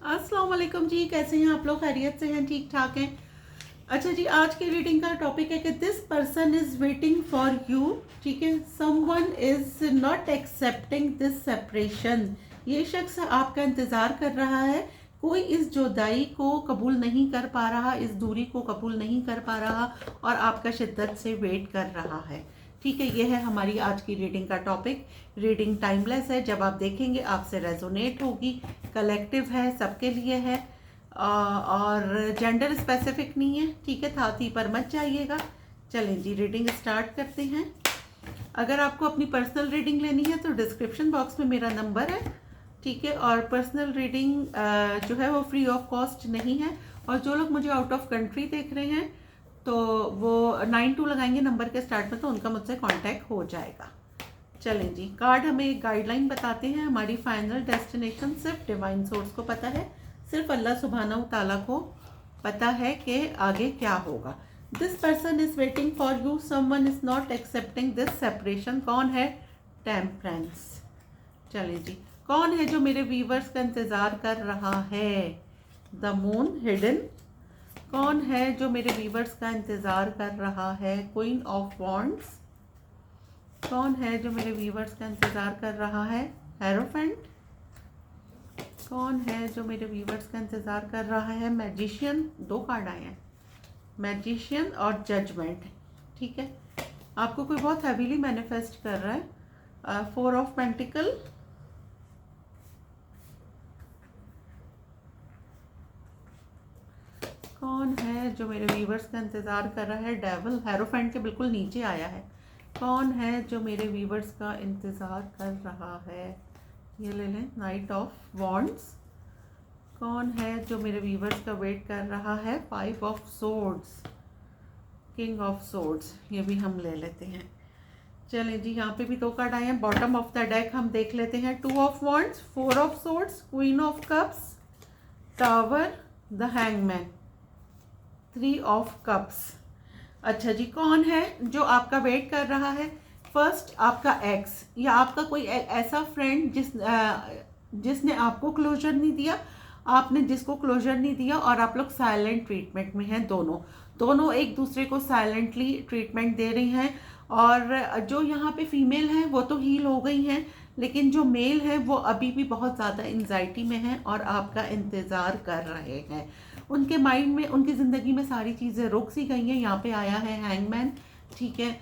अस्सलाम वालेकुम जी, कैसे हैं आप लोग? खैरियत से हैं? ठीक ठाक हैं? अच्छा जी, आज की रीडिंग का टॉपिक है कि this person is waiting for you. ठीक है, someone is not accepting this separation. ये शख्स आपका इंतज़ार कर रहा है। कोई इस जुदाई को कबूल नहीं कर पा रहा, इस दूरी को कबूल नहीं कर पा रहा और आपका शिद्दत से वेट कर रहा है। ठीक है, ये है हमारी आज की रीडिंग का टॉपिक। रीडिंग टाइमलेस है, जब आप देखेंगे आपसे रेजोनेट होगी। कलेक्टिव है, सबके लिए है और जेंडर स्पेसिफिक नहीं है। ठीक है, थाती पर मत जाइएगा। चलें जी, रीडिंग स्टार्ट करते हैं। अगर आपको अपनी पर्सनल रीडिंग लेनी है तो डिस्क्रिप्शन बॉक्स में मेरा नंबर है। ठीक है, और पर्सनल रीडिंग जो है वो फ्री ऑफ कॉस्ट नहीं है। और जो लोग मुझे आउट ऑफ कंट्री देख रहे हैं तो वो 92 लगाएंगे नंबर के स्टार्ट में, तो उनका मुझसे कांटेक्ट हो जाएगा। चलें जी, कार्ड हमें एक गाइडलाइन बताते हैं। हमारी फाइनल डेस्टिनेशन सिर्फ डिवाइन सोर्स को पता है, सिर्फ अल्लाह सुब्हानहू ताला को पता है कि आगे क्या होगा। This person is waiting for you, someone is not accepting this separation. कौन है? टेम्परेंस। चलिए जी, कौन है जो मेरे व्यूवर्स का इंतज़ार कर रहा है? The moon, hidden. कौन है जो मेरे व्यूवर्स का इंतज़ार कर रहा है? Queen of wands. कौन है जो मेरे व्यूवर्स का इंतज़ार कर रहा है? हेरोफेंट। कौन है जो मेरे व्यूवर्स का इंतज़ार कर रहा है? मैजिशियन। दो कार्ड आए हैं, मैजिशियन और जजमेंट। ठीक है, आपको कोई बहुत हैवीली मैनिफेस्ट कर रहा है। 4 ऑफ पेंटिकल। कौन है जो मेरे व्यूवर्स का इंतज़ार कर रहा है? डेविल। हेरोफेंट के बिल्कुल नीचे आया है। कौन है जो मेरे व्यूवर्स का इंतज़ार कर रहा है? ये ले लें, नाइट ऑफ वॉन्ड्स। कौन है जो मेरे व्यूवर्स का वेट कर रहा है? 5 of swords, king of swords. ये भी हम ले लेते हैं। चलें जी, यहाँ पे भी 2 कार्ड आए हैं। बॉटम ऑफ द डेक हम देख लेते हैं। 2 of wands, 4 of swords, queen of cups, tower, the hangman, 3 of cups. अच्छा जी, कौन है जो आपका वेट कर रहा है? फर्स्ट, आपका एक्स या आपका कोई ऐसा फ्रेंड जिसने आपको क्लोजर नहीं दिया, आपने जिसको क्लोजर नहीं दिया, और आप लोग साइलेंट ट्रीटमेंट में हैं। दोनों एक दूसरे को साइलेंटली ट्रीटमेंट दे रही हैं। और जो यहाँ पे फीमेल हैं वो तो हील हो गई हैं, लेकिन जो मेल है वो अभी भी बहुत ज़्यादा एंजाइटी में हैं और आपका इंतज़ार कर रहे हैं। उनके माइंड में, उनकी ज़िंदगी में सारी चीज़ें रुक सी गई हैं। यहाँ पे आया है हैंगमैन। ठीक है,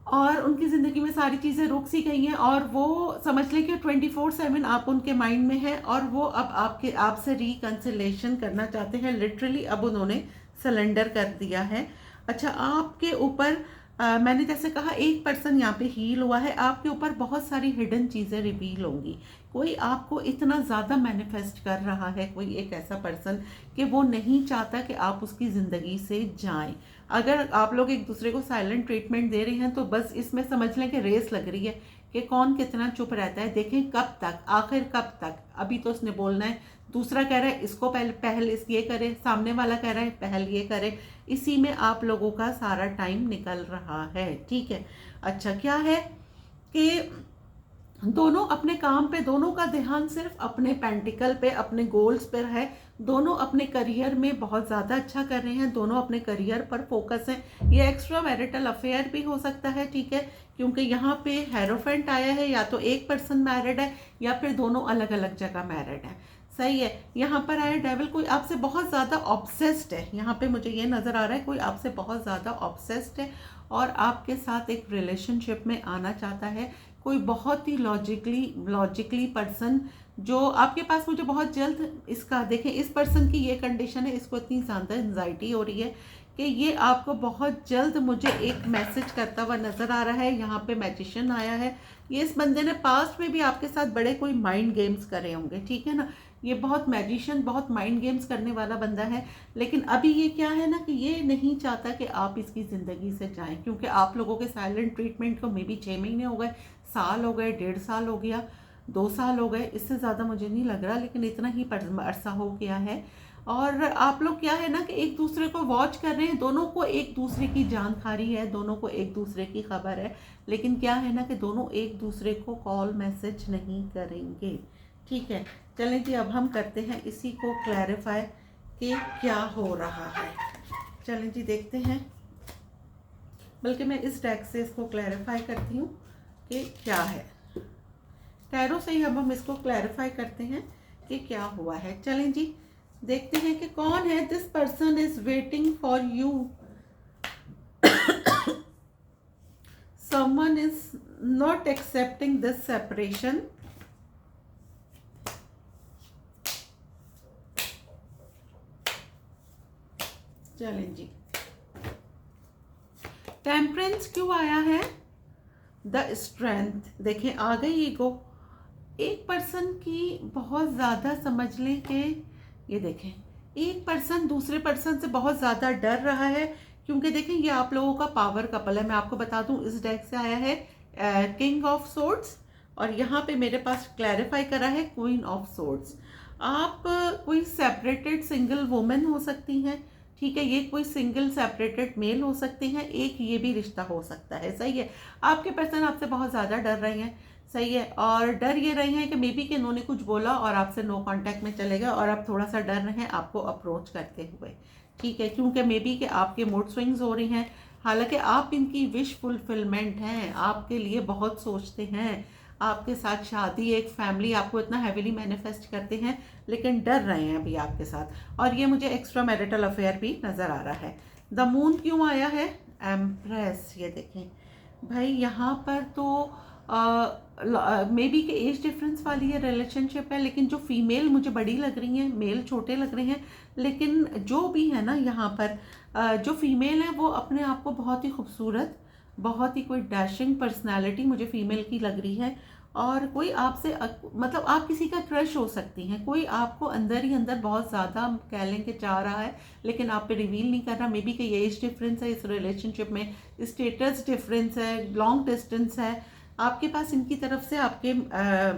और उनकी ज़िंदगी में सारी चीज़ें रुक सी गई हैं और वो समझ लें कि 24/7 आप उनके माइंड में हैं और वो अब आपसे रिकन्सिलेशन करना चाहते हैं। लिटरली अब उन्होंने सरेंडर कर दिया है। अच्छा, आपके ऊपर मैंने जैसे कहा, एक पर्सन यहाँ पे हील हुआ है। आपके ऊपर बहुत सारी हिडन चीज़ें रिवील होंगी। कोई आपको इतना ज़्यादा मैनिफेस्ट कर रहा है, कोई एक ऐसा पर्सन कि वो नहीं चाहता कि आप उसकी ज़िंदगी से जाएं। अगर आप लोग एक दूसरे को साइलेंट ट्रीटमेंट दे रहे हैं तो बस इसमें समझ लें कि रेस लग रही है कि कौन कितना चुप रहता है। देखें कब तक, आखिर कब तक। अभी तो उसने बोलना है, दूसरा कह रहा है इसको पहल इस ये करे, सामने वाला कह रहा है पहल ये करे। इसी में आप लोगों का सारा टाइम निकल रहा है। ठीक है, अच्छा क्या है कि दोनों अपने काम पे, दोनों का ध्यान सिर्फ अपने पेंटिकल पे, अपने गोल्स पर है। दोनों अपने करियर में बहुत ज़्यादा अच्छा कर रहे हैं, दोनों अपने करियर पर फोकस हैं। ये एक्स्ट्रा मैरिटल अफेयर भी हो सकता है। ठीक है, क्योंकि यहाँ पे हेरोफेंट आया है, या तो एक पर्सन मैरिड है या फिर दोनों अलग अलग जगह मैरिड है। सही है, यहाँ पर आया डेविल। कोई आपसे बहुत ज़्यादा ऑब्सेस्ड है। यहाँ पे मुझे ये नज़र आ रहा है कोई आपसे बहुत ज़्यादा ऑब्सेस्ड है और आपके साथ एक रिलेशनशिप में आना चाहता है। कोई बहुत ही लॉजिकली पर्सन जो आपके पास, मुझे बहुत जल्द इसका देखें, इस पर्सन की ये कंडीशन है, इसको इतनी ज़्यादा एंजाइटी हो रही है कि ये आपको बहुत जल्द मुझे एक मैसेज करता हुआ नज़र आ रहा है। यहाँ पे मैजिशियन आया है। ये इस बंदे ने पास्ट में भी आपके साथ बड़े कोई माइंड गेम्स करे होंगे। ठीक है ना, ये बहुत मैजिशियन, बहुत माइंड गेम्स करने वाला बंदा है। लेकिन अभी ये क्या है ना कि ये नहीं चाहता कि आप इसकी ज़िंदगी से जाएं, क्योंकि आप लोगों के साइलेंट ट्रीटमेंट को मे बी 6 महीने हो गए, साल हो गए, 1.5 साल हो गया, 2 साल हो गए। इससे ज़्यादा मुझे नहीं लग रहा, लेकिन इतना ही अरसा हो गया है। और आप लोग क्या है ना कि एक दूसरे को वॉच कर रहे हैं। दोनों को एक दूसरे की जानकारी है, दोनों को एक दूसरे की खबर है, लेकिन क्या है ना कि दोनों एक दूसरे को कॉल मैसेज नहीं करेंगे। ठीक है, चलें जी, अब हम करते हैं इसी को क्लैरिफाई कि क्या हो रहा है। चलें जी, देखते हैं, बल्कि मैं इस डेक से इसको क्लैरिफाई करती हूँ कि क्या है। टैरो से ही अब हम इसको क्लैरिफाई करते हैं कि क्या हुआ है। चलें जी, देखते हैं कि कौन है। This person is waiting for you, someone is not accepting this separation, चलें जी, टेम्परेंस क्यों आया है? द स्ट्रेंथ, देखें आ गई ईगो। एक पर्सन की बहुत ज़्यादा समझ लें कि ये देखें, एक पर्सन दूसरे पर्सन से बहुत ज़्यादा डर रहा है, क्योंकि देखें ये आप लोगों का पावर कपल है। मैं आपको बता दूं, इस डेक से आया है किंग ऑफ सोर्ड्स, और यहाँ पे मेरे पास क्लैरिफाई करा है क्वीन ऑफ सोर्ड्स। आप कोई सेपरेटेड सिंगल वुमेन हो सकती हैं, ठीक है, ये कोई सिंगल सेपरेटेड मेल हो सकते हैं, एक ये भी रिश्ता हो सकता है, सही है। आपके पर्सन आपसे बहुत ज़्यादा डर रहे हैं, सही है, और डर ये रहे हैं कि मे बी कि इन्होंने कुछ बोला और आपसे नो कांटेक्ट में चले गए, और आप थोड़ा सा डर रहे हैं आपको अप्रोच करते हुए, ठीक है, क्योंकि मे बी कि आपके मूड स्विंग्स हो रही हैं। हालांकि आप इनकी विश फुलफिलमेंट हैं, आपके लिए बहुत सोचते हैं, आपके साथ शादी, एक फैमिली आपको इतना हैवीली मैनिफेस्ट करते हैं, लेकिन डर रहे हैं अभी आपके साथ। और ये मुझे एक्स्ट्रा मैरिटल अफेयर भी नज़र आ रहा है। द मून क्यों आया है? एम्प्रेस, ये देखें भाई, यहाँ पर तो मे बी के एज डिफरेंस वाली ये रिलेशनशिप है, लेकिन जो फीमेल मुझे बड़ी लग रही हैं, मेल छोटे लग रहे हैं, लेकिन जो भी है ना यहाँ पर जो फीमेल है वो अपने आप को बहुत ही खूबसूरत, बहुत ही कोई डैशिंग पर्सनालिटी मुझे फीमेल की लग रही है। और कोई आपसे मतलब आप किसी का क्रश हो सकती हैं, कोई आपको अंदर ही अंदर बहुत ज़्यादा कह लें कि चाह रहा है, लेकिन आप पे रिवील नहीं कर रहा। मे बी कि ये एज डिफरेंस है इस रिलेशनशिप में, स्टेटस डिफरेंस है, लॉन्ग डिस्टेंस है, आपके पास इनकी तरफ से, आपके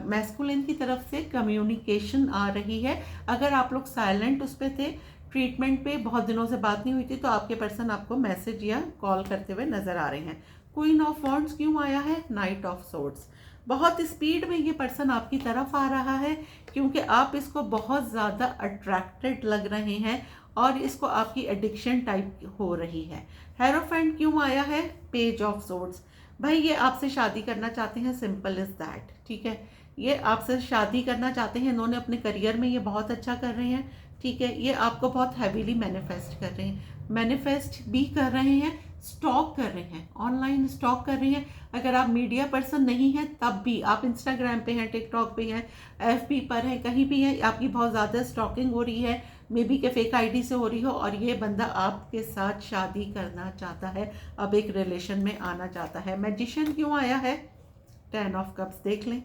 मैस्कुलिन की तरफ से कम्युनिकेशन आ रही है। अगर आप लोग साइलेंट उस पर थे, ट्रीटमेंट पे बहुत दिनों से बात नहीं हुई थी, तो आपके पर्सन आपको मैसेज या कॉल करते हुए नजर आ रहे हैं। क्वीन ऑफ वॉन्ड्स क्यों आया है? नाइट ऑफ सोर्ड्स, बहुत स्पीड में ये पर्सन आपकी तरफ आ रहा है, क्योंकि आप इसको बहुत ज़्यादा अट्रैक्टेड लग रहे हैं और इसको आपकी एडिक्शन टाइप हो रही है। हेरोफेंट क्यों आया है? पेज ऑफ सोर्ड्स, भाई ये आपसे शादी करना चाहते हैं, सिंपल इज दैट, ठीक है, ये आपसे शादी करना चाहते हैं, इन्होंने अपने करियर में ये बहुत अच्छा कर रहे हैं, ठीक है, ये आपको बहुत हैवीली मैनिफेस्ट कर रहे हैं, मैनिफेस्ट भी कर रहे हैं, स्टॉक कर रहे हैं, ऑनलाइन स्टॉक कर रहे हैं। अगर आप मीडिया पर्सन नहीं हैं तब भी, आप इंस्टाग्राम पे हैं, टिकटॉक पे हैं, एफबी पर हैं, कहीं भी हैं, आपकी बहुत ज़्यादा स्टॉकिंग हो रही है, मे बी के फेक आईडी से हो रही हो, और ये बंदा आपके साथ शादी करना चाहता है, अब एक रिलेशन में आना चाहता है। मैजिशियन क्यों आया है? 10 ऑफ कप्स, देख लें,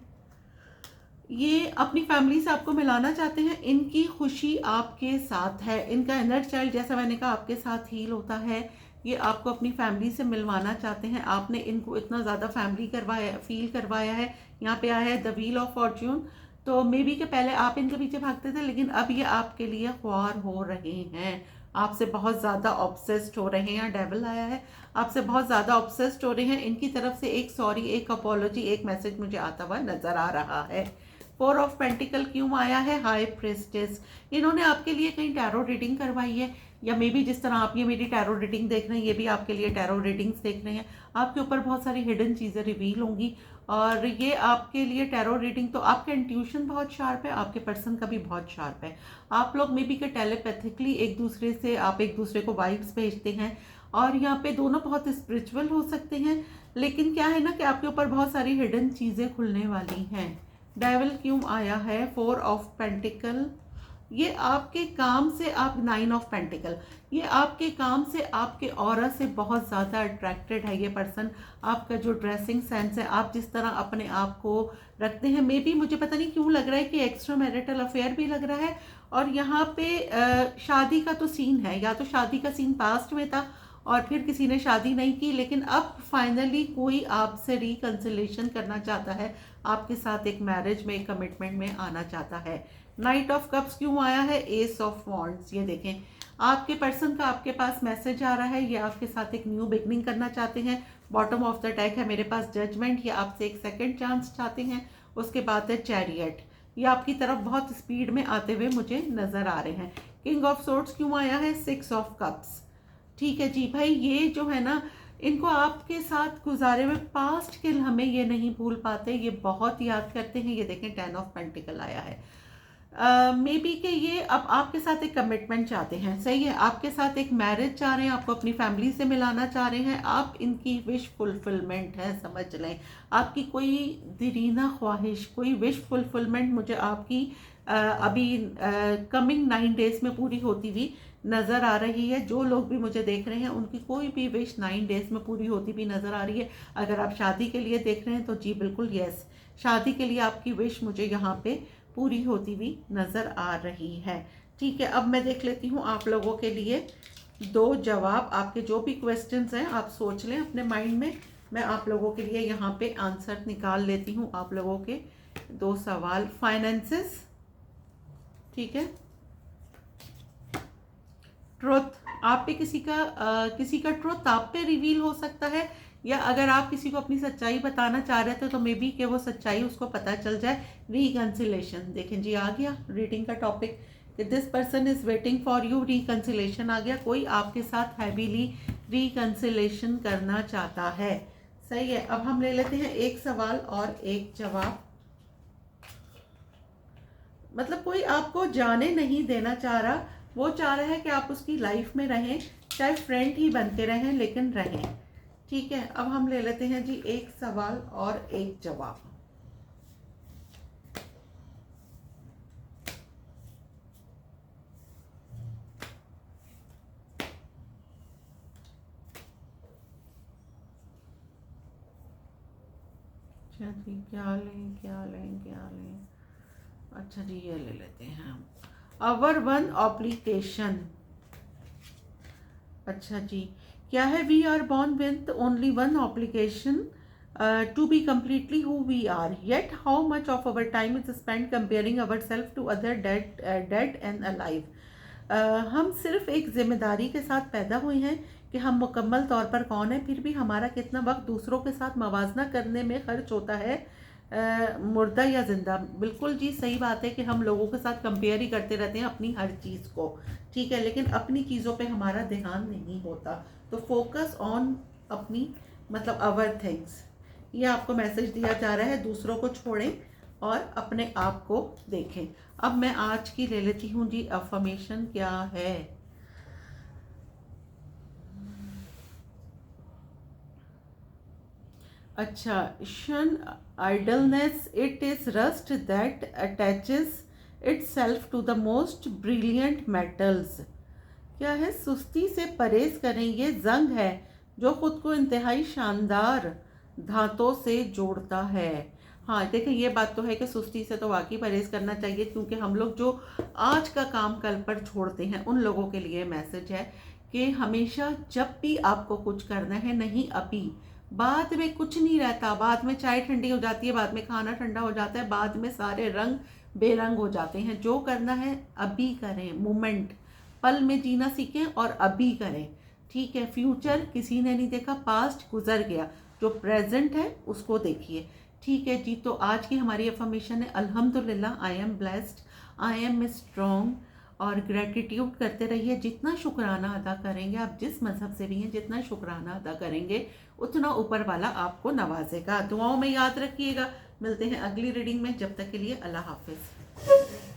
ये अपनी फैमिली से आपको मिलाना चाहते हैं, इनकी खुशी आपके साथ है, इनका इनर चाइल्ड, जैसा मैंने कहा, आपके साथ हील होता है, ये आपको अपनी फैमिली से मिलवाना चाहते हैं। आपने इनको इतना ज़्यादा फैमिली करवाया, फील करवाया है। यहाँ पे आया है द व्हील ऑफ फॉर्च्यून, तो मे बी के पहले आप इनके पीछे भागते थे, लेकिन अब ये आपके लिए ख्वार हो रहे हैं, आपसे बहुत ज़्यादा ऑब्सेस्ड हो रहे हैं। डेविल आया है, आपसे बहुत ज़्यादा ऑब्सेस्ड हो रहे हैं, इनकी तरफ से एक सॉरी, एक अपॉलॉजी, एक मैसेज मुझे आता हुआ नज़र आ रहा है। 4 ऑफ पेंटिकल क्यों आया है? हाई प्रेस्टेस, इन्होंने आपके लिए कहीं टैरो रीडिंग करवाई है, या मे बी जिस तरह आप ये मेरी टैरो रीडिंग देख रहे हैं, ये भी आपके लिए टैरो रीडिंग्स देख रहे हैं। आपके ऊपर बहुत सारी हिडन चीज़ें रिवील होंगी, और ये आपके लिए टैरो रीडिंग, तो आपका इंट्यूशन बहुत शार्प है, आपके पर्सन का भी बहुत शार्प है। आप लोग मे बी के टेलीपैथिकली एक दूसरे से, आप एक दूसरे को वाइब्स भेजते हैं, और यहाँ पे दोनों बहुत स्पिरिचुअल हो सकते हैं, लेकिन क्या है ना कि आपके ऊपर बहुत सारी हिडन चीज़ें खुलने वाली हैं। डेविल क्यों आया है? 4 ऑफ पेंटिकल, ये आपके काम से, आप 9 ऑफ पेंटिकल, ये आपके काम से, आपके ऑरा से बहुत ज़्यादा अट्रैक्टेड है ये पर्सन। आपका जो ड्रेसिंग सेंस है, आप जिस तरह अपने आप को रखते हैं, मे बी मुझे पता नहीं क्यों लग रहा है कि एक्स्ट्रा मैरिटल अफेयर भी लग रहा है। और यहाँ पे शादी का तो सीन है, या तो शादी का सीन पास्ट में था और फिर किसी ने शादी नहीं की, लेकिन अब फाइनली कोई आपसे रिकंसिलेशन करना चाहता है, आपके साथ एक मैरिज में, एक कमिटमेंट में आना चाहता है। नाइट ऑफ कप्स क्यों आया है? एस ऑफ वॉन्ड्स, ये देखें, आपके पर्सन का आपके पास मैसेज आ रहा है, ये आपके साथ एक न्यू बिगनिंग करना चाहते हैं। बॉटम ऑफ द डेक है मेरे पास जजमेंट, ये आपसे एक सेकंड चांस चाहते हैं। उसके बाद है चैरियट, ये आपकी तरफ बहुत स्पीड में आते हुए मुझे नज़र आ रहे हैं। किंग ऑफ सोर्ड्स क्यों आया है? 6 ऑफ कप्स। ठीक है जी भाई, ये जो है ना, इनको आपके साथ गुजारे हुए पास्ट के हमें ये नहीं भूल पाते, ये बहुत याद करते हैं। ये देखें 10 ऑफ पेंटिकल आया है। मे बी कि ये अब आपके साथ एक कमिटमेंट चाहते हैं, सही है, आपके साथ एक मैरिज चाह रहे हैं, आपको अपनी फैमिली से मिलाना चाह रहे हैं, आप इनकी विश फुलफिलमेंट है, समझ लें। आपकी कोई दिरीना ख्वाहिश, कोई विश फुलफिलमेंट मुझे आपकी अभी कमिंग 9 डेज में पूरी होती हुई नज़र आ रही है। जो लोग भी मुझे देख रहे हैं उनकी कोई भी विश 9 डेज में पूरी होती हुई नज़र आ रही है। अगर आप शादी के लिए देख रहे हैं तो जी बिल्कुल यस, शादी के लिए आपकी विश मुझे यहाँ पे पूरी होती हुई नज़र आ रही है। ठीक है, अब मैं देख लेती हूँ आप लोगों के लिए 2 जवाब। आपके जो भी क्वेश्चंस हैं आप सोच लें अपने माइंड में, मैं आप लोगों के लिए यहाँ पे आंसर निकाल लेती हूँ। आप लोगों के 2 सवाल। फाइनेंसेस, ठीक है, ट्रुथ, आप पे किसी का ट्रुथ आप पे रिवील हो सकता है, या अगर आप किसी को अपनी सच्चाई बताना चाह रहे थे तो मे बी कि वो सच्चाई उसको पता चल जाए। रिकंसिलेशन, देखें जी आ गया रीडिंग का टॉपिक कि this person is waiting for you. Reconciliation आ गया, कोई आपके साथ हैवीली रिकंसिलेशन करना चाहता है। सही है, अब हम ले लेते हैं एक सवाल और एक जवाब। मतलब कोई आपको जाने नहीं देना चाह रहा, वो चाह रहा है कि आप उसकी लाइफ में रहें, चाहे फ्रेंड ही बनते रहें लेकिन रहें। ठीक है, अब हम ले लेते हैं जी एक सवाल और एक जवाब। अच्छा जी, क्या लें क्या लें क्या लें? अच्छा जी, ये ले लेते हैं हम, अवर वन ऑब्लिगेशन। अच्छा जी, क्या है? We are born with only one obligation to be completely who we are, yet how much of our time is spend comparing our self to other dead and alive. हम सिर्फ एक जिम्मेदारी के साथ पैदा हुए हैं कि हम मुकम्मल तौर पर कौन है, फिर भी हमारा कितना वक्त दूसरों के साथ मवाजना करने में खर्च होता है, मुर्दा या जिंदा। बिल्कुल जी सही बात है कि हम लोगों के साथ कंपेयर ही करते रहते हैं अपनी हर चीज़ को। ठीक है, लेकिन अपनी चीज़ों पे हमारा ध्यान नहीं होता। तो फोकस ऑन अपनी, मतलब अवर थिंग्स, ये आपको मैसेज दिया जा रहा है। दूसरों को छोड़ें और अपने आप को देखें। अब मैं आज की ले लेती हूँ जी अफर्मेशन क्या है। अच्छा, shun idleness, it is rust that attaches itself to the most brilliant metals. क्या है? सुस्ती से परहेज करें, ये जंग है जो खुद को इंतहाई शानदार धातों से जोड़ता है। हाँ देखें, ये बात तो है कि सुस्ती से तो वाकई परहेज करना चाहिए, क्योंकि हम लोग जो आज का काम कल पर छोड़ते हैं उन लोगों के लिए मैसेज है कि हमेशा जब भी आपको कुछ करना है, नहीं अभी, बाद में कुछ नहीं रहता। बाद में चाय ठंडी हो जाती है, बाद में खाना ठंडा हो जाता है, बाद में सारे रंग बेरंग हो जाते हैं। जो करना है अभी करें, मोमेंट, पल में जीना सीखें और अभी करें। ठीक है, फ्यूचर किसी ने नहीं देखा, पास्ट गुजर गया, जो प्रेजेंट है उसको देखिए। ठीक है जी, तो आज की हमारी अफर्मेशन है अल्हम्दुलिल्लाह, I am blessed, I am strong. और ग्रेटिट्यूड करते रहिए। जितना शुक्राना अदा करेंगे, आप जिस मज़हब से भी हैं, जितना शुक्राना अदा करेंगे उतना ऊपर वाला आपको नवाजेगा। दुआओं में याद रखिएगा। मिलते हैं अगली रीडिंग में, जब तक के लिए अल्लाह हाफिज़।